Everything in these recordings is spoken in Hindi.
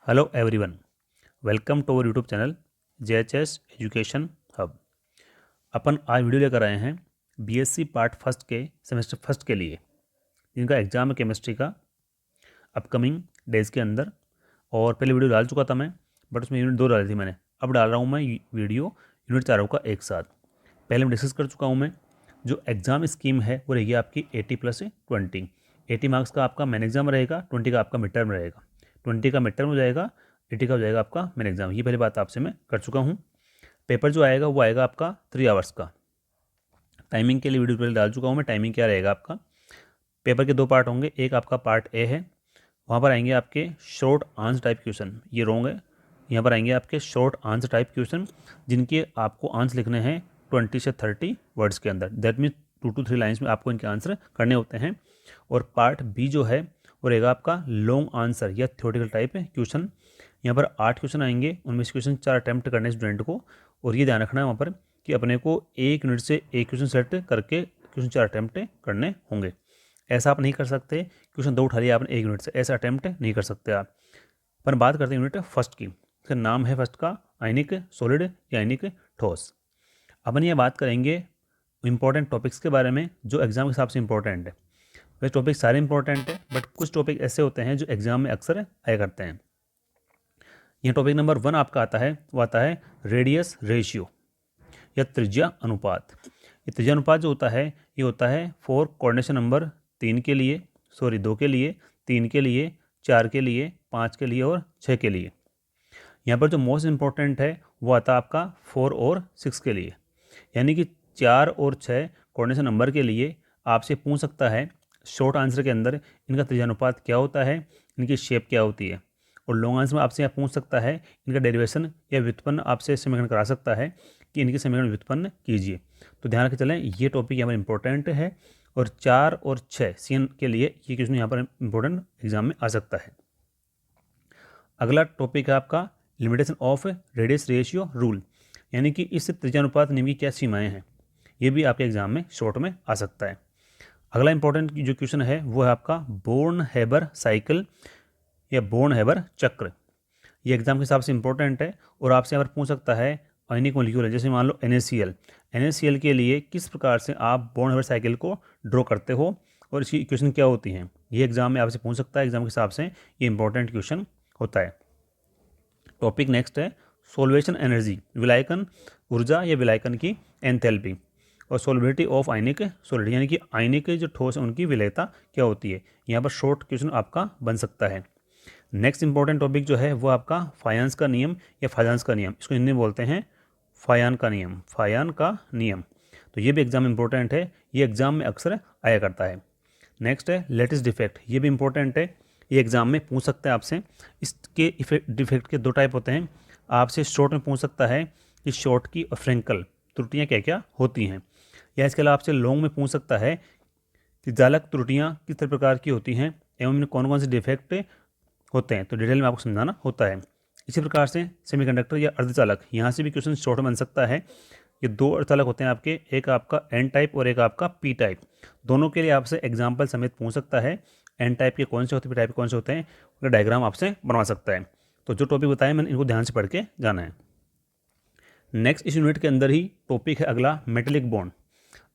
Hello everyone, welcome to our YouTube channel JHS education hub. अपन आज वीडियो लेकर आए हैं बीएससी पार्ट फर्स्ट के सेमेस्टर फर्स्ट के लिए, जिनका एग्जाम है केमिस्ट्री का अपकमिंग डेज़ के अंदर। और पहले वीडियो डाल चुका था मैं, बट उसमें यूनिट 2 डाली थी मैंने। अब डाल रहा हूँ मैं वीडियो यूनिट 4 का एक साथ। पहले मैं डिस्कस कर चुका हूँ मैं। जो एग्ज़ाम स्कीम है वो रहेगी आपकी 80+20। 80 मार्क्स का आपका मेन एग्जाम रहेगा, 20 का आपका मिड टर्म रहेगा। 20 का मिड टर्म हो जाएगा, 80 का हो जाएगा आपका मेन एग्जाम। ये पहली बात आपसे मैं कर चुका हूँ। पेपर जो आएगा वो आएगा आपका 3 आवर्स का। टाइमिंग के लिए वीडियो पहले डाल चुका हूँ मैं। टाइमिंग क्या रहेगा आपका, पेपर के 2 पार्ट होंगे। एक आपका पार्ट ए है, वहाँ पर आएंगे आपके शॉर्ट आंसर टाइप क्वेश्चन। ये रॉन्ग है। यहाँ पर आएंगे आपके शॉर्ट आंसर टाइप क्वेश्चन, जिनके आपको आंसर लिखने हैं 20 से 30 वर्ड्स के अंदर। दैट मीन्स 2 to 3 लाइन्स में आपको इनके आंसर करने होते हैं। और पार्ट बी जो है वो रहेगा आपका लॉन्ग आंसर या थ्योरेटिकल टाइप क्वेश्चन। यहाँ पर 8 क्वेश्चन आएंगे, उनमें से क्वेश्चन 4 अटैम्प्ट करने स्टूडेंट को। और ये ध्यान रखना है वहाँ पर कि अपने को 1 यूनिट से एक क्वेश्चन सेलेक्ट करके क्वेश्चन 4 अटैम्प्ट करने होंगे। ऐसा आप नहीं कर सकते क्वेश्चन 2 उठा लिया आपने 1 यूनिट से, ऐसा अटैम्प्ट नहीं कर सकते आप। पर बात करते हैं यूनिट फर्स्ट की। इसका नाम है फर्स्ट का आयनिक सॉलिड या आयनिक ठोस। अपन ये बात करेंगे इंपॉर्टेंट टॉपिक्स के बारे में जो एग्जाम के हिसाब से इंपॉर्टेंट है। वैसे टॉपिक सारे इंपॉर्टेंट है, बट कुछ टॉपिक ऐसे होते हैं जो एग्जाम में अक्सर आया करते हैं। यह टॉपिक नंबर 1 आपका आता है, वो आता है रेडियस रेशियो या त्रिज्या अनुपात। ये त्रिज्या अनुपात जो होता है ये होता है फॉर कोऑर्डिनेशन नंबर 2 के लिए, 3 के लिए, 4 के लिए, 5 के लिए और 6 के लिए। यहाँ पर जो मोस्ट इंपॉर्टेंट है वो आता है आपका 4 और 6 के लिए। यानी कि 4 और 6 कोऑर्डिनेशन नंबर के लिए आपसे पूछ सकता है शॉर्ट आंसर के अंदर इनका त्रिज्यानुपात क्या होता है, इनकी शेप क्या होती है। और लॉन्ग आंसर में आपसे यहाँ पूछ सकता है इनका डेरिवेशन या व्युत्पन्न आपसे समीकरण करा सकता है कि इनके समीकरण व्युत्पन्न कीजिए। तो ध्यान रखे चलें, ये टॉपिक यहाँ पर इंपॉर्टेंट है। और 4 और 6 सीएन के लिए ये क्वेश्चन यहाँ पर इंपॉर्टेंट एग्जाम में आ सकता है। अगला टॉपिक है आपका limitation of radius ratio rule, यानी कि इस त्रिज्यानुपात नियम की क्या सीमाएं हैं। ये भी आपके एग्जाम में शॉर्ट में आ सकता है। अगला इंपॉर्टेंट जो क्वेश्चन है वो है आपका बोर्न हेबर साइकिल या बोर्न हेबर चक्र। ये एग्जाम के हिसाब से इंपॉर्टेंट है और आपसे यहाँ पर पूछ सकता है आयनिक मॉलिक्यूल है, जैसे मान लो NaCl के लिए किस प्रकार से आप बोर्न हेबर साइकिल को ड्रॉ करते हो और इसकी इक्वेशन क्या होती हैं। ये एग्जाम में आपसे पूछ सकता है। एग्जाम के हिसाब से ये इंपॉर्टेंट क्वेश्चन होता है। टॉपिक नेक्स्ट है सोल्वेशन एनर्जी, विलायकन ऊर्जा या विलायकन की एंथैल्पी। और सोलबिलिटी ऑफ आयनिक सॉलिड, यानी कि आयनिक जो ठोस है उनकी विलेयता क्या होती है। यहाँ पर शॉर्ट क्वेश्चन आपका बन सकता है। नेक्स्ट इंपॉर्टेंट टॉपिक जो है वो आपका फायांस का नियम या फायांस का नियम, इसको हिंदी में बोलते हैं फायान का नियम, फायान का नियम। तो ये भी एग्जाम इंपॉर्टेंट है, ये एग्जाम में अक्सर आया करता है। नेक्स्ट है लेटिस डिफेक्ट, ये भी इंपॉर्टेंट है, ये एग्जाम में पूछ सकता है आपसे। इसके डिफेक्ट के 2 टाइप होते हैं। आपसे शॉर्ट में पूछ सकता है कि शॉर्ट की और फ्रेंकल त्रुटियाँ क्या क्या होती हैं, या इसके अलावा आपसे लॉन्ग में पूछ सकता है कि जालक त्रुटियाँ किस प्रकार की होती हैं एवं इनमें कौन कौन से डिफेक्ट होते हैं। तो डिटेल में आपको समझाना होता है। इसी प्रकार से सेमीकंडक्टर या अर्धचालक, यहाँ से भी क्वेश्चन शॉर्ट में बन सकता है। ये 2 अर्धचालक होते हैं आपके, एक आपका एन टाइप और एक आपका पी टाइप। दोनों के लिए आपसे एग्जाम्पल समेत पूछ सकता है। एन टाइप के कौन से होते हैं, पी टाइप के कौन से होते हैं, उनका डायग्राम आपसे बनवा सकता है। तो जो टॉपिक बताया मैंने इनको ध्यान से पढ़ के जाना है। नेक्स्ट इस यूनिट के अंदर ही टॉपिक है अगला मेटेलिक बॉन्ड।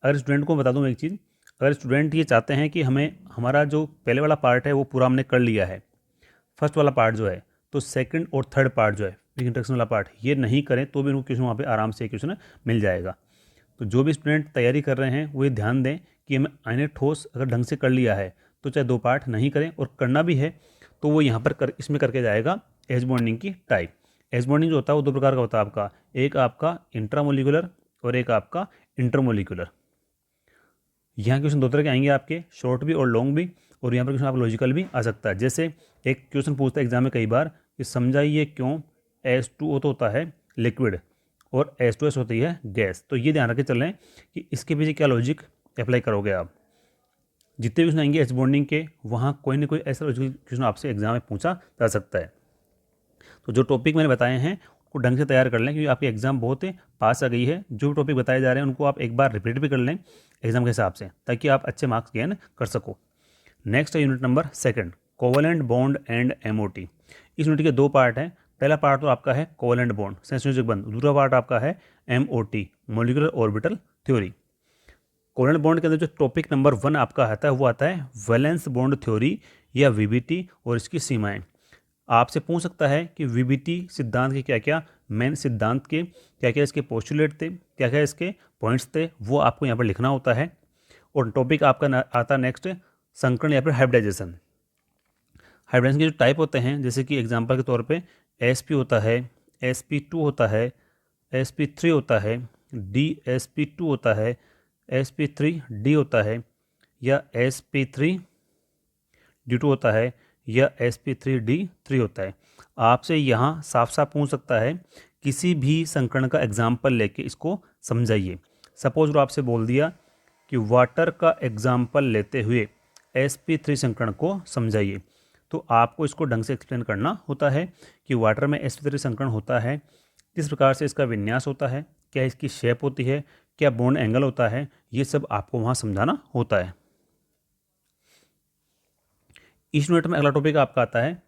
अगर स्टूडेंट को बता दूं एक चीज़, अगर स्टूडेंट ये चाहते हैं कि हमें हमारा जो पहले वाला पार्ट है वो पूरा हमने कर लिया है, फर्स्ट वाला पार्ट जो है, तो सेकंड और थर्ड पार्ट जो है इंट्रोडक्शन वाला पार्ट ये नहीं करें तो भी उनको क्वेश्चन वहाँ पे आराम से क्वेश्चन मिल जाएगा। तो जो भी स्टूडेंट तैयारी कर रहे हैं वो ये ध्यान दें कि हमें आयनिक ठोस अगर ढंग से कर लिया है तो चाहे 2 पार्ट नहीं करें, और करना भी है तो वो यहाँ पर इसमें करके जाएगा एच बॉन्डिंग की टाइप। एच बॉन्डिंग जो होता है वो 2 प्रकार का होता है आपका, एक आपका इंट्रामोलिकुलर और एक आपका इंटरमोलिकुलर। यहाँ क्वेश्चन 2 तरह के आएंगे आपके, शॉर्ट भी और लॉन्ग भी। और यहाँ पर क्वेश्चन आप लॉजिकल भी आ सकता है। जैसे एक क्वेश्चन पूछता है एग्जाम में कई बार कि समझाइए क्यों H2O तो होता है लिक्विड और H2S होती है गैस। तो ये ध्यान रख के चल रहे हैं कि इसके पीछे क्या लॉजिक अप्लाई करोगे आप। जितने भी क्वेश्चन आएंगे एच बॉन्डिंग के, वहाँ कोई ना कोई ऐसा लॉजिकल क्वेश्चन आपसे एग्जाम में पूछा जा सकता है। तो जो टॉपिक मैंने बताए हैं को ढंग से तैयार कर लें, क्योंकि आपकी एग्जाम बहुत पास आ गई है। जो टॉपिक बताए जा रहे हैं उनको आप एक बार रिपीट भी कर लें एग्जाम के हिसाब से, ताकि आप अच्छे मार्क्स गेन कर सको। नेक्स्ट है unit number 2, covalent bond and MOT। इस यूनिट के दो पार्ट हैं। पहला पार्ट तो आपका है कोवेलेंट बॉन्ड संयोजक बंध, दूसरा पार्ट आपका है MOT molecular orbital theory. Covalent bond के अंदर जो टॉपिक नंबर 1 आपका आता है वो आता है वैलेंस बॉन्ड थ्योरी या VBT और इसकी सीमाएं। आपसे पूछ सकता है कि VBT सिद्धांत के क्या क्या मेन सिद्धांत के क्या क्या इसके पोस्टुलेट थे, क्या क्या इसके पॉइंट्स थे, वो आपको यहाँ पर लिखना होता है। और टॉपिक आपका आता नेक्स्ट संकरण या फिर हाइब्रिडाइजेशन। हाइब्रिडाइजेशन के जो टाइप होते हैं, जैसे कि एग्जांपल के तौर पे SP होता है, SP2 होता है, SP3 होता है, DSP2 होता है, SP3D होता है, या SP3D2 होता है, या SP3D3 होता है। आपसे यहाँ साफ साफ पूछ सकता है किसी भी संकरण का एग्जाम्पल लेके इसको समझाइए। सपोज वो आपसे बोल दिया कि वाटर का एग्जाम्पल लेते हुए SP3 संकरण को समझाइए, तो आपको इसको ढंग से एक्सप्लेन करना होता है कि वाटर में SP3 संकरण होता है, किस प्रकार से इसका विन्यास होता है, क्या इसकी शेप होती है, क्या बॉन्ड एंगल होता है, ये सब आपको वहाँ समझाना होता है। इस यूनिट में अगला टॉपिक आपका आता है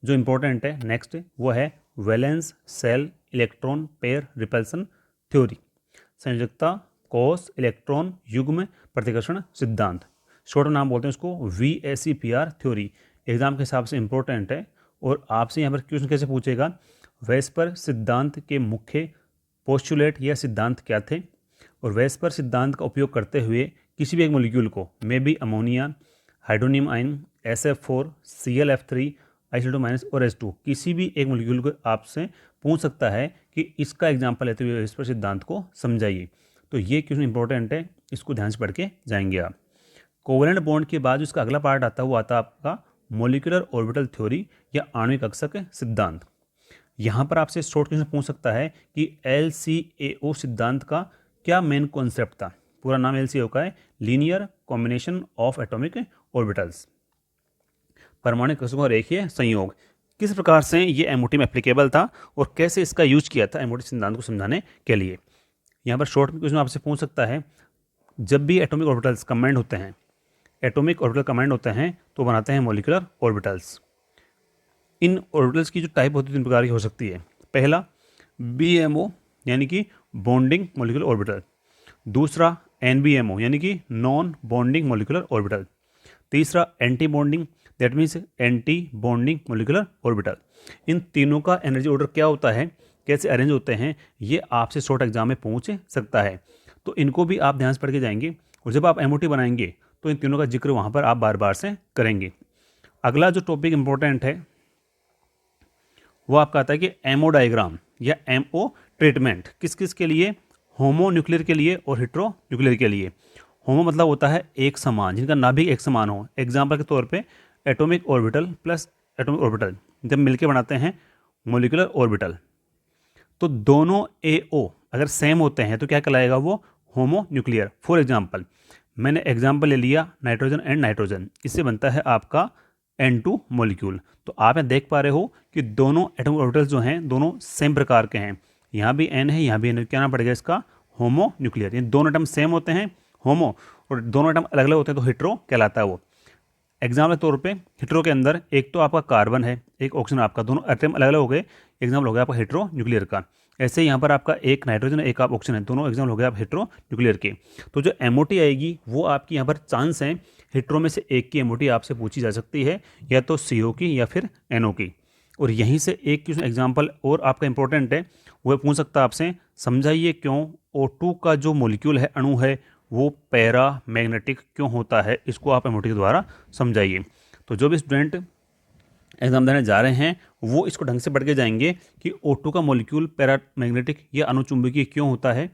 जो इम्पोर्टेंट है नेक्स्ट, वो है valence shell electron pair repulsion theory, संयोजकता कोष इलेक्ट्रॉन युग्म प्रतिकर्षण सिद्धांत। शॉर्ट नाम बोलते हैं उसको VACPR थ्योरी। एग्जाम के हिसाब से इम्पोर्टेंट है और आपसे यहाँ पर क्वेश्चन कैसे पूछेगा, वेस्पर सिद्धांत के मुख्य पोस्टुलेट या सिद्धांत क्या थे, और वेस्पर सिद्धांत का उपयोग करते हुए किसी भी एक मॉलिक्यूल को, may be ammonia, hydronium ion, SF4, ClF3, H2- और H2, किसी भी एक मॉलिक्यूल को आपसे पूछ सकता है कि इसका एग्जाम्पल लेते हुए वेस्पर सिद्धांत को समझाइए। तो ये क्वेश्चन इंपॉर्टेंट है, इसको ध्यान से पढ़ के जाएंगे आप। कोवेलेंट बॉन्ड के बाद इसका अगला पार्ट आता है वो आता है आपका मॉलिक्यूलर ऑर्बिटल थ्योरी या आणविक कक्षक सिद्धांत। यहाँ पर आपसे शॉर्ट क्वेश्चन पूछ सकता है कि LCAO सिद्धांत का क्या मेन कॉन्सेप्ट था। पूरा नाम LCAO का है linear combination of atomic orbitals, परमाणु कक्षकों का रेखीय संयोग। किस प्रकार से ये MOT में एप्लीकेबल था और कैसे इसका यूज किया था MOT सिद्धांत को समझाने के लिए। यहाँ पर शॉर्ट क्वेश्चन आपसे पूछ सकता है, जब भी एटॉमिक ऑर्बिटल्स कंबाइंड होते हैं, एटॉमिक ऑर्बिटल कंबाइंड होते हैं तो बनाते हैं मॉलिक्यूलर ऑर्बिटल्स। इन ऑर्बिटल्स की जो टाइप होती है 3 प्रकार की हो सकती है। पहला BMO यानी कि बॉन्डिंग मॉलिक्यूलर ऑर्बिटल, दूसरा NBMO यानी कि नॉन बॉन्डिंग मॉलिक्यूलर ऑर्बिटल, तीसरा anti bonding that means anti bonding molecular orbital. इन तीनों का एनर्जी ऑर्डर क्या होता है, कैसे अरेंज होते हैं, ये आपसे शॉर्ट एग्जाम में पूछ सकता है। तो इनको भी आप ध्यान से पढ़ के जाएंगे और जब आप MOT बनाएंगे तो इन तीनों का जिक्र वहाँ पर आप बार बार से करेंगे। अगला जो टॉपिक इंपॉर्टेंट है वो आपका आता है कि MO डायग्राम या MO ट्रीटमेंट किस किस के लिए, होमो न्यूक्लियर के लिए और हेट्रो न्यूक्लियर के लिए। होमो मतलब होता है एक समान, जिनका नाभिक एक समान हो। एग्जाम्पल के तौर पे atomic orbital plus atomic orbital जब मिलके बनाते हैं मॉलिक्यूलर ऑर्बिटल, तो दोनों AO अगर सेम होते हैं तो क्या कहलाएगा, वो होमो न्यूक्लियर। फॉर एग्जाम्पल मैंने एग्जाम्पल ले लिया नाइट्रोजन एंड नाइट्रोजन, इससे बनता है आपका N2 मॉलिक्यूल। तो आप यहाँ देख पा रहे हो कि दोनों एटॉमिक ऑर्बिटल्स जो हैं दोनों सेम प्रकार के हैं, यहाँ भी N है यहाँ भी N है, क्या नाम पड़ेगा इसका, होमो न्यूक्लियर। ये दोनों एटम सेम होते हैं होमो, और दोनों एटम अलग अलग होते हैं तो हेट्रो कहलाता है वो। एग्जाम्पल के तौर पे हेट्रो के अंदर एक तो आपका कार्बन है, एक ऑक्सीजन, आपका दोनों एटम अलग अलग हो गए, एग्जाम्पल हो गया आपका हेट्रो न्यूक्लियर का। ऐसे यहाँ पर आपका एक नाइट्रोजन एक आप ऑक्सीजन है, दोनों एग्जाम्पल हो गए आप हेट्रो न्यूक्लियर के। तो जो MOT आएगी वो आपकी यहाँ पर चांस है हेट्रो में से एक की MOT आपसे पूछी जा सकती है, या तो CO की या फिर NO की। और यहीं से एक क्वेश्चन एग्जाम्पल और आपका इंपॉर्टेंट है, वो पूछ सकता है आपसे, समझाइए क्यों O2 का जो मॉलिक्यूल है, अणु है, वो पैरा मैग्नेटिक क्यों होता है, इसको आप MOT के द्वारा समझाइए। तो जो भी स्टूडेंट एग्जाम देने जा रहे हैं वो इसको ढंग से पढ़ के जाएंगे कि O2 का मॉलिक्यूल पैरा मैग्नेटिक या अनुचुंबकीय क्यों होता है।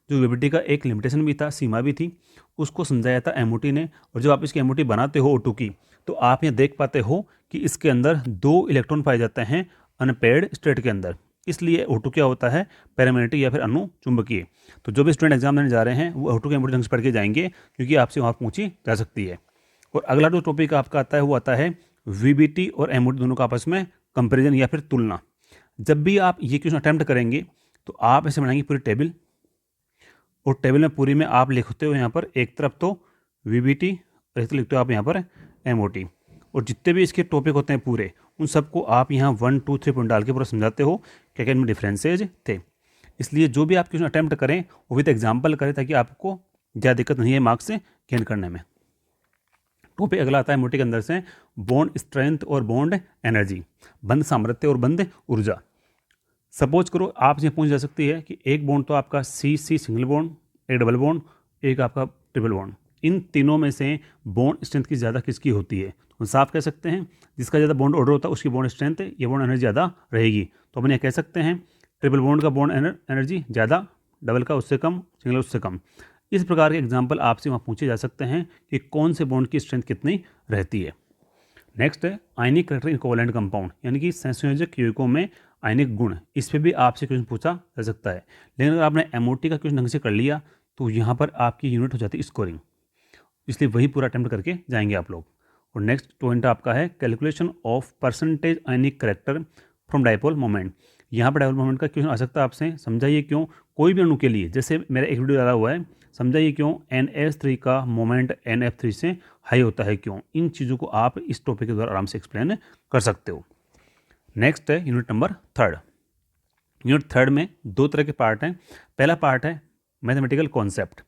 जो VBT का एक लिमिटेशन भी था, सीमा भी थी, उसको समझाया था MOT ने। और जब आप इसकी MOT बनाते हो O2 की, तो आप यहाँ देख पाते हो कि इसके अंदर 2 इलेक्ट्रॉन पाए जाते हैं अनपेयर्ड स्टेट के अंदर, इसलिए O2 क्या होता है, पैरामैग्नेटिक या फिर अनुचुंबकीय। तो जो भी स्टूडेंट एग्जाम देने जा रहे हैं वो O2 की MOT ढंग से पढ़ के जाएंगे, क्योंकि आपसे वहाँ पूछी जा सकती है। और अगला जो टॉपिक आपका आता है वो आता है VBT और MOT दोनों का आपस में कंपेरिजन या फिर तुलना। जब भी आप ये क्वेश्चन अटैम्प्ट करेंगे तो आप ऐसे बनाएंगे पूरी टेबल, और टेबल में पूरी में आप लिखते हो यहाँ पर एक तरफ तो VBT और एक तरफ लिखते हो आप यहाँ पर MOT, और जितने भी इसके टॉपिक होते हैं पूरे उन सबको आप यहाँ 1 2 3 पॉइंट डाल के पूरा समझाते हो क्या क्या इनमें डिफरेंसेज थे। इसलिए जो भी आप क्वेश्चन अटैम्प्ट करें वो विद एग्जाम्पल करें ताकि आपको ज़्यादा दिक्कत नहीं है मार्क्स से गेन करने में। टॉपिक अगला आता है मोटे के अंदर से बॉन्ड स्ट्रेंथ और बॉन्ड एनर्जी, बंध सामर्थ्य और बंध ऊर्जा। सपोज करो आपसे पूछ जा सकती है कि एक बॉन्ड तो आपका सी सिंगल बॉन्ड, एक डबल बॉन्ड, एक आपका ट्रिपल बॉन्ड, इन तीनों में से बॉन्ड स्ट्रेंथ की ज़्यादा किसकी होती है? तो साफ कह सकते हैं जिसका ज़्यादा बॉन्ड ऑर्डर होता है उसकी बॉन्ड स्ट्रेंथ या बॉन्ड एनर्जी ज़्यादा रहेगी। तो अपन ये कह सकते हैं ट्रिपल बॉन्ड का बॉन्ड एनर्जी ज़्यादा, डबल का उससे कम, सिंगल उससे कम। इस प्रकार के एग्जाम्पल आपसे वहाँ पूछे जा सकते हैं कि कौन से बॉन्ड की स्ट्रेंथ कितनी रहती है। नेक्स्ट है आयनिक करेक्टर इक्विवेलेंट कंपाउंड, यानी कि संयोजक यौगिकों में आयनिक गुण। इस पर भी आपसे क्वेश्चन पूछा जा सकता है। लेकिन अगर आपने एमओटी का क्वेश्चन ढंग से कर लिया तो यहाँ पर आपकी यूनिट हो जाती है स्कोरिंग, इसलिए वही पूरा अटेम्प्ट करके जाएंगे आप लोग। और नेक्स्ट पॉइंट आपका है calculation of percentage ionic character from dipole moment. यहाँ पर डायपोल मोमेंट का क्वेश्चन आ सकता है आपसे, समझाइए क्यों कोई भी अणु के लिए, जैसे मेरा एक वीडियो डाला हुआ है, समझाइए क्यों NH3 का मोमेंट NF3 से हाई होता है क्यों। इन चीज़ों को आप इस टॉपिक के द्वारा आराम से एक्सप्लेन कर सकते हो। नेक्स्ट है यूनिट नंबर 3। यूनिट 3 में 2 तरह के पार्ट हैं। पहला पार्ट है मैथमेटिकल कॉन्सेप्ट।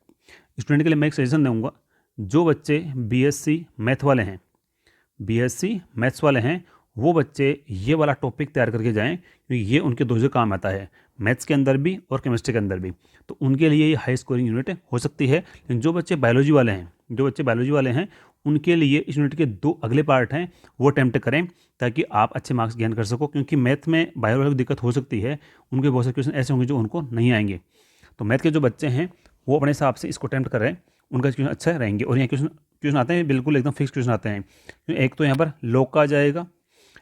स्टूडेंट के लिए मैं एक सजेशन दूंगा, जो बच्चे BSc मैथ वाले हैं, BSc मैथ्स वाले हैं, वो बच्चे ये वाला टॉपिक तैयार करके जाएं क्योंकि ये उनके दो जगह काम आता है, मैथ्स के अंदर भी और केमिस्ट्री के अंदर भी। तो उनके लिए ये हाई स्कोरिंग यूनिट हो सकती है। लेकिन जो बच्चे बायोलॉजी वाले हैं उनके लिए इस यूनिट के 2 अगले पार्ट हैं, वो अटैम्प्ट करें ताकि आप अच्छे मार्क्स गेन कर सको। क्योंकि मैथ में बायोलॉजी को दिक्कत हो सकती है, उनके बहुत सारे क्वेश्चन ऐसे होंगे जो उनको नहीं आएंगे। तो मैथ के जो बच्चे हैं वो अपने हिसाब से इसको अटैम्प्ट करें, उनका क्वेश्चन अच्छा रहेंगे। और यहाँ क्वेश्चन आते हैं बिल्कुल एकदम फिक्स क्वेश्चन आते हैं। एक तो यहाँ पर लॉग का आ जाएगा,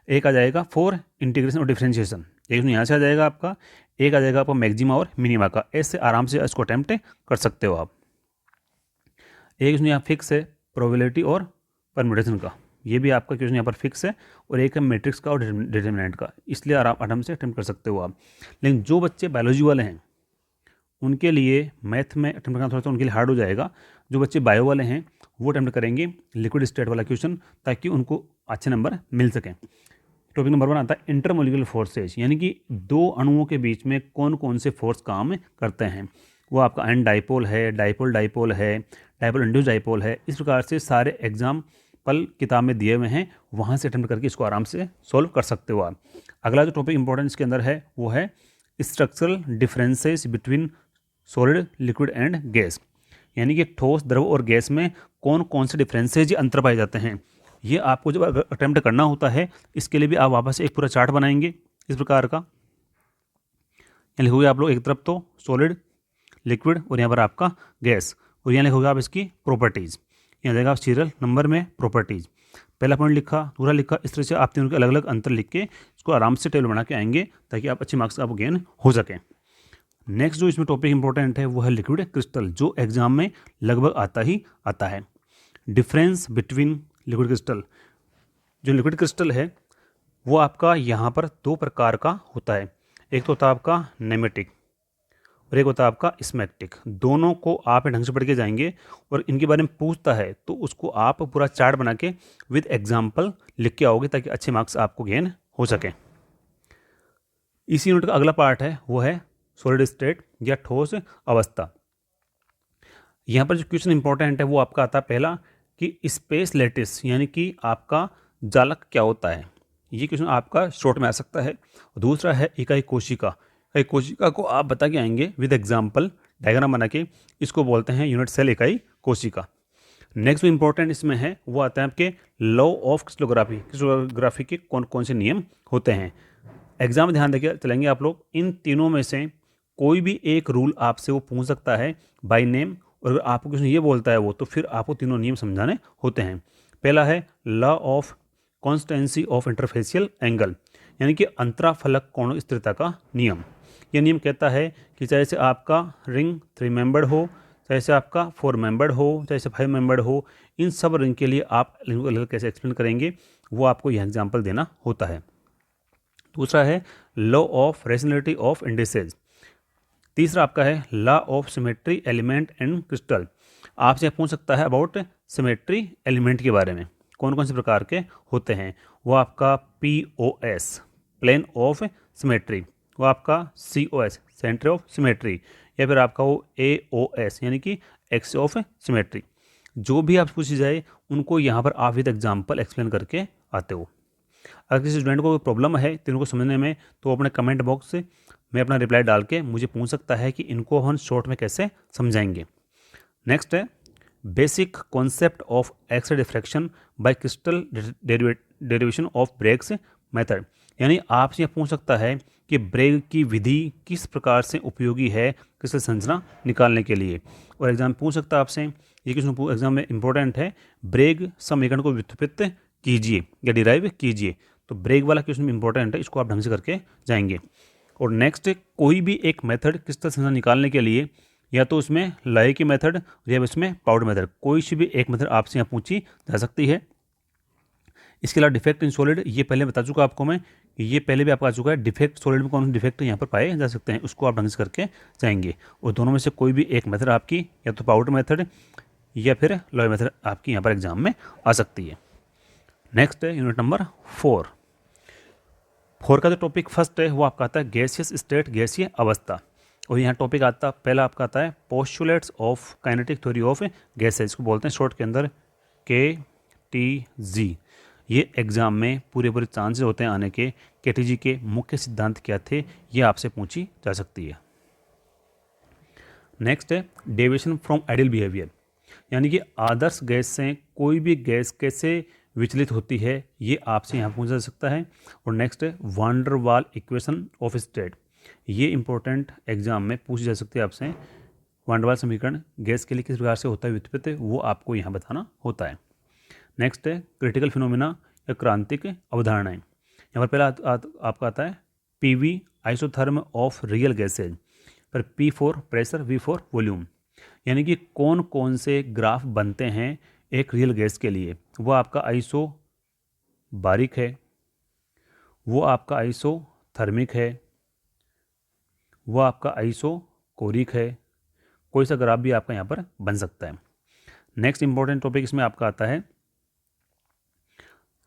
एक आ जाएगा फॉर इंटीग्रेशन और डिफरेंशिएशन, एक यहाँ से आ जाएगा आपका, एक आ जाएगा आपका मैक्सिमा और मिनिमा का। ऐसे आराम से इसको अटैम्प्ट कर सकते हो आप। एक यहाँ फिक्स है प्रोबेबिलिटी और परम्यूटेशन का, ये भी आपका क्वेश्चन यहाँ पर फिक्स है। और एक है मैट्रिक्स का और डिटर्मिनेंट का, इसलिए आराम से अटैम्प्ट कर सकते हो आप। लेकिन जो बच्चे बायोलॉजी वाले हैं उनके लिए मैथ में अटैम्प्ट करना थोड़ा सा उनके लिए हार्ड हो जाएगा। जो बच्चे बायो वाले हैं वो अटैम्प्ट करेंगे लिक्विड स्टेट वाला क्वेश्चन ताकि उनको अच्छे नंबर मिल सकें। टॉपिक नंबर 1 आता है इंटरमोलिकुलर फोर्सेज, यानी कि 2 अणुओं के बीच में कौन कौन से फोर्स काम करते हैं। वो आपका एन डाइपोल है, डाइपोल डाइपोल है, डाइपोल इंड्यूस डाइपोल है। इस प्रकार से सारे एग्जाम्पल किताब में दिए हुए हैं, वहाँ से अटैम्प्ट करके इसको आराम से सॉल्व कर सकते हो आप। अगला जो टॉपिक इंपॉर्टेंट इसके अंदर है वो है structural differences between solid liquid and gas, यानी कि ठोस द्रव और गैस में कौन कौन से डिफरेंसेज अंतर पाए जाते हैं। ये आपको जब अटेम्प्ट करना होता है इसके लिए भी आप वापस एक पूरा चार्ट बनाएंगे इस प्रकार का। यहाँ लिखोगे आप लोग एक तरफ तो सॉलिड लिक्विड और यहाँ पर आपका गैस, और यहाँ लिखोगे आप इसकी प्रॉपर्टीज़। यहाँ देगा आप सीरियल नंबर में प्रॉपर्टीज़, पहला पॉइंट लिखा, दूसरा लिखा। इस तरह से आप तीनों के अलग अलग अंतर लिख के इसको आराम से टेबल बना के आएंगे ताकि आप अच्छे मार्क्स आपको गेन हो सकें। नेक्स्ट जो इसमें टॉपिक इंपॉर्टेंट है वो है लिक्विड क्रिस्टल, जो एग्जाम में लगभग आता है। डिफरेंस बिटवीन लिक्विड क्रिस्टल, जो लिक्विड क्रिस्टल है वो आपका यहाँ पर 2 प्रकार का होता है। एक तो होता है आपका नेमेटिक और एक होता है आपका स्मैक्टिक। दोनों को आप ढंग से पढ़ के जाएंगे और इनके बारे में पूछता है तो उसको आप पूरा चार्ट बना के विद एग्जाम्पल लिख के आओगे ताकि अच्छे मार्क्स आपको गेन हो सकें। इसी यूनिट का अगला पार्ट है वो है सॉलिड स्टेट या ठोस अवस्था। यहाँ पर जो क्वेश्चन इंपॉर्टेंट है वो आपका आता है पहला कि स्पेस लैटिस, यानी कि आपका जालक क्या होता है। ये क्वेश्चन आपका शॉर्ट में आ सकता है। दूसरा है इकाई कोशिका। इकाई कोशिका को आप बता के आएंगे विद एग्जाम्पल डायग्राम बना के, इसको बोलते हैं यूनिट सेल इकाई कोशिका। नेक्स्ट जो इंपॉर्टेंट इसमें है वो आता है आपके लॉ ऑफ क्रिस्टलोग्राफी। क्रिस्टलोग्राफी के कौन कौन से नियम होते हैं। एग्जाम में ध्यान देके चलेंगे आप लोग। इन तीनों में से कोई भी एक रूल आपसे वो पूछ सकता है बाय नेम, और अगर आपको क्वेश्चन ये बोलता है वो तो फिर आपको तीनों नियम समझाने होते हैं। पहला है law of constituency of interfacial angle, यानी कि अंतराफलक कोण स्थिरता का नियम। यह नियम कहता है कि चाहे से आपका रिंग 3 मेंबर्ड हो, चाहे से आपका 4 मेंबर्ड हो, चाहे से 5 मेंबर्ड हो, इन सब रिंग के लिए आप अलग कैसे एक्सप्लेन करेंगे वो आपको यह एग्जाम्पल देना होता है। दूसरा है law of rationality of indices. तीसरा आपका है law of symmetry element and crystal. आपसे पूछ सकता है अबाउट सिमेट्री एलिमेंट के बारे में, कौन कौन से प्रकार के होते हैं। वो आपका POS प्लेन ऑफ सिमेट्री, वो आपका COS सेंटर ऑफ सिमेट्री, या फिर आपका वो AOS यानी कि एक्स ऑफ सिमेट्री। जो भी आप पूछी जाए उनको यहाँ पर आप विद एग्जाम्पल एक्सप्लेन करके आते हो। अगर किसी स्टूडेंट को प्रॉब्लम है तो इनको समझने में, तो अपने कमेंट बॉक्स से मैं अपना रिप्लाई डाल के मुझे पूछ सकता है कि इनको हम शॉर्ट में कैसे समझाएंगे। नेक्स्ट है basic concept of x-ray diffraction by crystal derivation of Bragg's method, यानी आपसे यह पूछ सकता है कि ब्रेग की विधि किस प्रकार से उपयोगी है क्रिस्टल संरचना निकालने के लिए। और एग्जाम पूछ सकता है आपसे, ये क्वेश्चन एग्जाम में इंपॉर्टेंट है, ब्रेग समीकरण को व्युत्पत्त कीजिए या डिराइव कीजिए। तो ब्रेग वाला क्वेश्चन इंपॉर्टेंट है, इसको आप ढंग से करके जाएंगे। और नेक्स्ट कोई भी एक मेथड क्रिस्टल संरचना निकालने के लिए, या तो उसमें लय की मेथड या उसमें पाउडर मेथड, कोई सी भी एक मेथड आपसे यहाँ पूछी जा सकती है। इसके अलावा डिफेक्ट इन सॉलिड, ये पहले बता चुका आपको मैं, ये पहले भी आपको आ चुका है। डिफेक्ट सॉलिड में कौन से डिफेक्ट यहाँ पर पाए जा सकते हैं, उसको आप ढंग से करके जाएंगे। और दोनों में से कोई भी एक मेथड आपकी, या तो पाउडर मेथड या फिर लॉय मेथड आपकी यहाँ पर एग्जाम में आ सकती है। नेक्स्ट है यूनिट नंबर 4 का जो टॉपिक फर्स्ट है वो आपका आता है गैसियस स्टेट, गैसीय अवस्था। और यहाँ टॉपिक आता पहला आपका आता है postulates of kinetic theory of gases, इसको बोलते हैं शॉर्ट के अंदर KTG। ये एग्जाम में पूरे चांसेस होते हैं आने के, KTG के मुख्य सिद्धांत क्या थे, ये आपसे पूछी जा सकती है। नेक्स्ट है डेविएशन फ्रॉम आइडियल बिहेवियर, यानी कि आदर्श गैस से कोई भी गैस कैसे विचलित होती है, ये आपसे यहाँ पूछा जा सकता है। और नेक्स्ट है वान डर वाल इक्वेशन ऑफ स्टेट, ये इंपॉर्टेंट एग्जाम में पूछी जा सकती है आपसे। वान डर वाल समीकरण गैस के लिए किस प्रकार से होता है व्युत्पत्ति, वो आपको यहाँ बताना होता है। नेक्स्ट है क्रिटिकल फिनोमिना या क्रांतिक अवधारणाएं। यहाँ पर पहला आपका आता है PV isotherm of real gases, पर P for pressure, V for volume, यानी कि कौन कौन से ग्राफ बनते हैं एक रियल गैस के लिए। वो आपका आइसो बारिक है, वो आपका आइसो थर्मिक है, वो आपका आइसो कोरिक है, कोई सा ग्राफ भी आपका यहाँ पर बन सकता है। नेक्स्ट इंपॉर्टेंट टॉपिक इसमें आपका आता है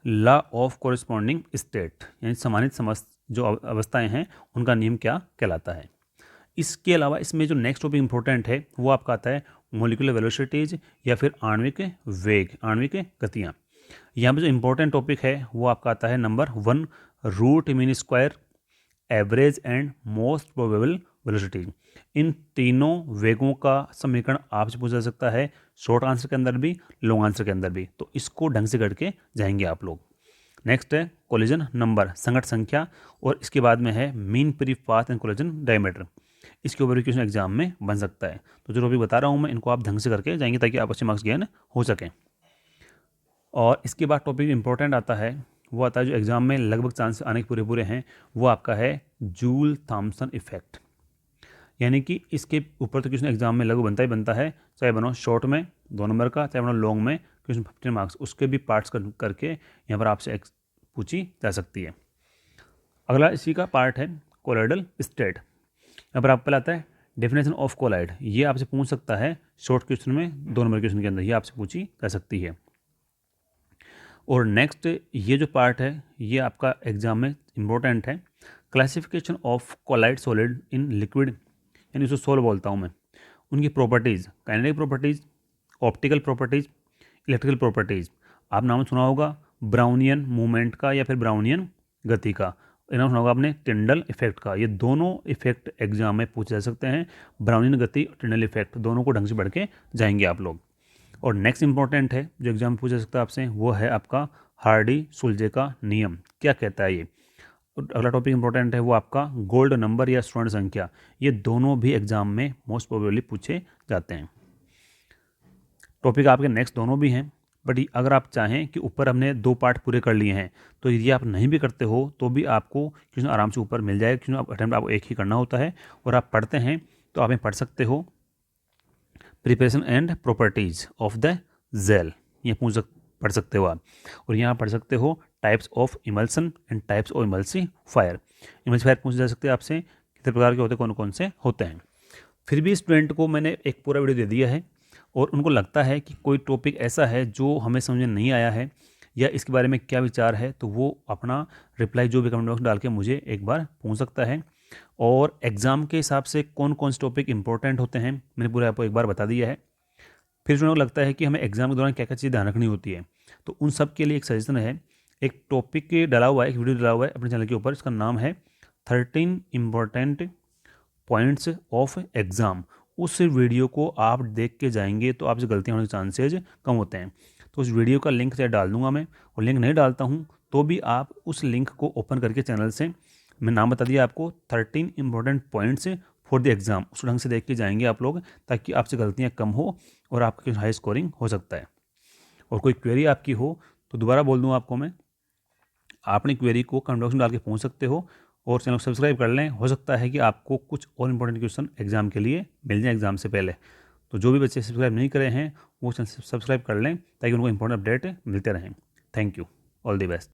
लॉ ऑफ कोरिस्पॉन्डिंग स्टेट, यानी समानित जो अवस्थाएं हैं उनका नियम क्या कहलाता है। इसके अलावा इसमें जो नेक्स्ट टॉपिक इंपॉर्टेंट है वो आपका आता है मोलिकुलर वेलोसिटीज या फिर आणविक वेग, आणविक गतियाँ। यहाँ पे जो इंपॉर्टेंट टॉपिक है वो आपका आता है number 1 root mean square, average and most probable velocity. इन तीनों वेगों का समीकरण आपसे पूछा जा सकता है, शॉर्ट आंसर के अंदर भी, लॉन्ग आंसर के अंदर भी, तो इसको ढंग से करके जाएंगे आप लोग। नेक्स्ट है कोलिजन नंबर, संघट संख्या, और इसके बाद में है mean free path and collision diameter. इसके ऊपर भी क्वेश्चन एग्जाम में बन सकता है। तो जो टॉपिक बता रहा हूँ मैं, इनको आप ढंग से करके जाएंगे ताकि आप अच्छे मार्क्स गेन हो सकें। और इसके बाद टॉपिक इंपॉर्टेंट आता है, वो आता है जो एग्जाम में लगभग चांस आने के पूरे हैं, वो आपका है जूल थॉम्सन इफेक्ट। यानी कि इसके ऊपर तो क्वेश्चन एग्जाम में लगभग बनता ही बनता है, चाहे बनो शॉर्ट में 2 नंबर का, चाहे बनो लॉन्ग में क्वेश्चन 15 मार्क्स, उसके भी पार्ट्स करके यहाँ पर आपसे पूछी जा सकती है। अगला इसी का पार्ट है कोलाइडल स्टेट। यहाँ पर आप पहले आता है डेफिनेशन ऑफ कोलाइड, ये आपसे पूछ सकता है शॉर्ट क्वेश्चन में, 2 नंबर क्वेश्चन के अंदर ये आपसे पूछी जा सकती है। और नेक्स्ट ये जो पार्ट है ये आपका एग्जाम में इम्पोर्टेंट है, classification of colloid solid in liquid, यानी उसको सोल बोलता हूँ मैं, उनकी properties, kinetic properties, optical properties, electrical properties. आप नाम सुना होगा ब्राउनियन मूवमेंट का या फिर ब्राउनियन गति का, नाम सुना होगा आपने टिंडल इफेक्ट का। ये दोनों इफेक्ट एग्जाम में पूछे जा सकते हैं, ब्राउनियन गति और टिंडल इफेक्ट, दोनों को ढंग से पढ़ के जाएंगे आप लोग। और नेक्स्ट इंपॉर्टेंट है जो एग्जाम में पूछा जा सकता है आपसे, वो है आपका हार्डी सुलजे का नियम, क्या कहता है ये। अगला टॉपिक इंपॉर्टेंट है वो आपका गोल्ड नंबर या स्वर्ण संख्या, ये दोनों भी एग्जाम में मोस्ट प्रोबेबली पूछे जाते हैं। टॉपिक आपके नेक्स्ट दोनों भी हैं, बट अगर आप चाहें कि ऊपर हमने 2 पार्ट पूरे कर लिए हैं, तो यदि आप नहीं भी करते हो तो भी आपको क्योंकि आराम से ऊपर मिल जाएगा, क्योंकि अटेम्प्ट आपको एक ही करना होता है। और आप पढ़ते हैं तो आप पढ़ सकते हो preparation and properties of the gel, ये पढ़ सकते हो आप। और यहाँ पढ़ सकते हो types of emulsion and types of emulsifier. Emulsifier पूछे जा सकते हैं आपसे कितने प्रकार के होते हैं, कौन से होते हैं। फिर भी स्टूडेंट को मैंने एक पूरा वीडियो दे दिया है और उनको लगता है कि कोई टॉपिक ऐसा है जो हमें समझ में नहीं आया है या इसके बारे में क्या विचार है, तो वो अपना रिप्लाई जो भी कमेंट बॉक्स में डाल के मुझे एक बार पूछ सकता है। और एग्ज़ाम के हिसाब से कौन कौन से टॉपिक इंपॉर्टेंट होते हैं मैंने पूरा आपको एक बार बता दिया है। फिर जो लगता है कि हमें एग्जाम के दौरान क्या क्या चीज़ ध्यान रखनी होती है, तो उन सब के लिए एक सजेशन है। एक टॉपिक डाला हुआ है, एक वीडियो डाला हुआ है अपने चैनल के ऊपर, इसका नाम है 13 इम्पॉर्टेंट पॉइंट्स ऑफ एग्ज़ाम। उस वीडियो को आप देख के जाएंगे तो आपसे गलतियाँ होने के चांसेज कम होते हैं। तो उस वीडियो का लिंक से डाल दूंगा मैं, और लिंक नहीं डालता हूँ तो भी आप उस लिंक को ओपन करके चैनल से, मैं नाम बता दिया आपको, 13 important points for the exam, उस ढंग से देख के जाएंगे आप लोग, ताकि आपसे गलतियाँ कम हो और आपकी हाई स्कोरिंग हो सकता है। और कोई क्वेरी आपकी हो तो दोबारा बोल दूँ आपको मैं, आपने क्वेरी को कमेंट बॉक्स में डाल के पूछ सकते हो, और चैनल को सब्सक्राइब कर लें। हो सकता है कि आपको कुछ और इंपॉर्टेंट क्वेश्चन एग्जाम के लिए मिल जाए एग्जाम से पहले। तो जो भी बच्चे सब्सक्राइब नहीं करे हैं वो चैनल सब्सक्राइब कर लें, ताकि उनको इंपॉर्टेंट अपडेट मिलते रहें। Thank you, all the best.